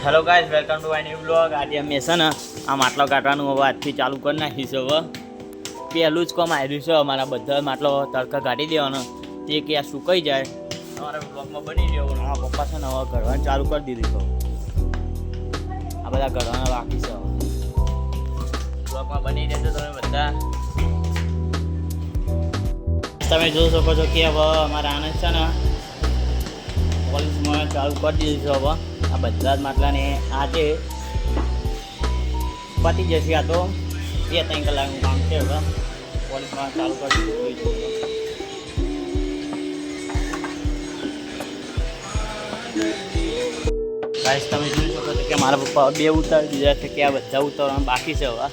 Hello guys, welcome to my new blog. આજે અમે છે ને આ માટલો કાઢવાનું હવે આજથી ચાલુ કરી નાખીશું. હવે પહેલું જ કામ આવ્યું છે અમારા બધા માટલો તડકા કાઢી દેવાનો, તે કે આ સુકાઈ જાય અમારા બ્લોગમાં બની રહ્યો. આ પપ્પા છે ને હવે ઘડવાનું ચાલુ કરી દીધું છે. આ બધા ઘડવાના બાકી છે, બ્લોગમાં બની રહેશે તમે બધા. તમે જોઈ શકો છો કે હવે અમારા આનંદ છે ને પોલીસમાં ચાલુ કરી દીધું છે. હવે આ બધા જ માટલાને આજે પતી જશે. આ તો 2-3 કલાકનું કામ છે. હવે પોલીસમાં ચાલુ કરી દીધું. ગાઈસ, તમે જોઈ શકો છો કે મારા પપ્પા 2 ઉતારી દીધા છે, કે આ બધા ઉતારવામાં બાકી છે. હવે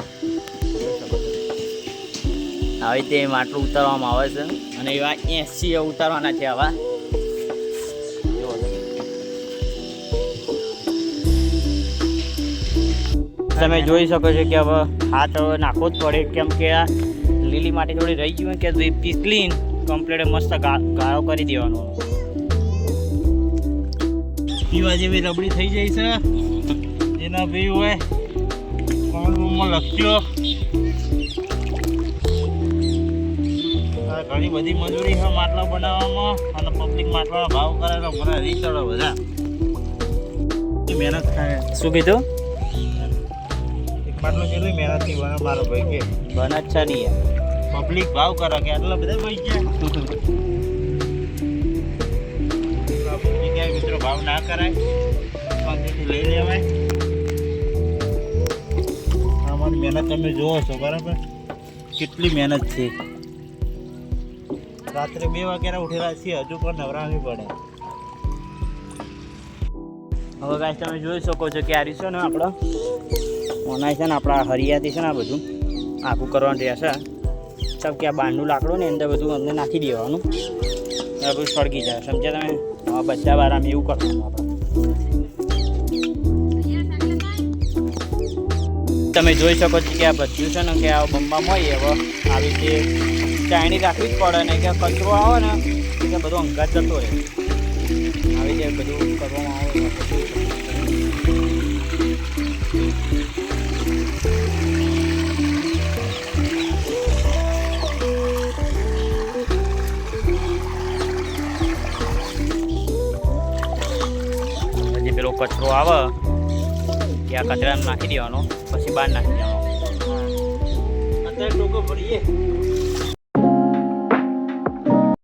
આવી રીતે માટલું ઉતારવામાં આવે છે અને એવા 80 ઉતારવાના છે. આવા તમે જોઈ શકો છો કે હવે હાથ હવે નાખવો જ પડે, કેમ કે આ લીલી માટી થોડી રહી ગઈ હોય કે પીસલીને કમ્પ્લીટ મસ્ત ગાળો કરી દેવાનો. પીવા જેવી રબડી થઈ જાય છે. જેના ભાઈ હોય કોમેન્ટમાં લખજો. ઘણી બધી મજૂરી છે માટલા બનાવવામાં, અને પબ્લિક માટલાનો ભાવ કરે તો મને રીચડો બધા મહેનત થાય. શું કીધું? માટલો કેટલી મહેનતની બને મારો ભાઈ કે બને જ છે નહીં. પબ્લિક ભાવ કરે કે આટલા બધા ભાઈ ગયા જગ્યાએ મિત્રો ભાવ ના કરાય, શાંતિથી લઈ લેવાય. અમારી મહેનત તમે જુઓ છો બરાબર, કેટલી મહેનત છે. રાત્રે 2 વાગ્યા ઉઠેલા છીએ, હજુ પણ નવરાવી પડે. હવે ગાઈસ, તમે જોઈ શકો છો કે આ રીસો ને આપણો ઓનાય છે ને આપણા હરિયાથી છે ને આ બધું આખું કરવાનું રહેશે. સબ કે આ બાંધનું લાકડું ને અંદર બધું અમને નાખી દેવાનું, બધું સળગી જાય. સમજ્યા તમે? આ બધા વાર આમ એવું કરવાનું આપણે. તમે જોઈ શકો છો કે આ બધું છે ને કે આ બંબામાં હોય હવે આવી રીતે ચાયણી રાખવી જ પડે ને, કે કચરો આવે ને કે બધું અંગાત જતો રહે. આવી રીતે બધું કરવામાં આવે. પેલો કચરો આવે કે આ કચરાને નાખી દેવાનો, પછી બહાર નાખી દેવાનો. અત્યારે ટોકો ભરીએ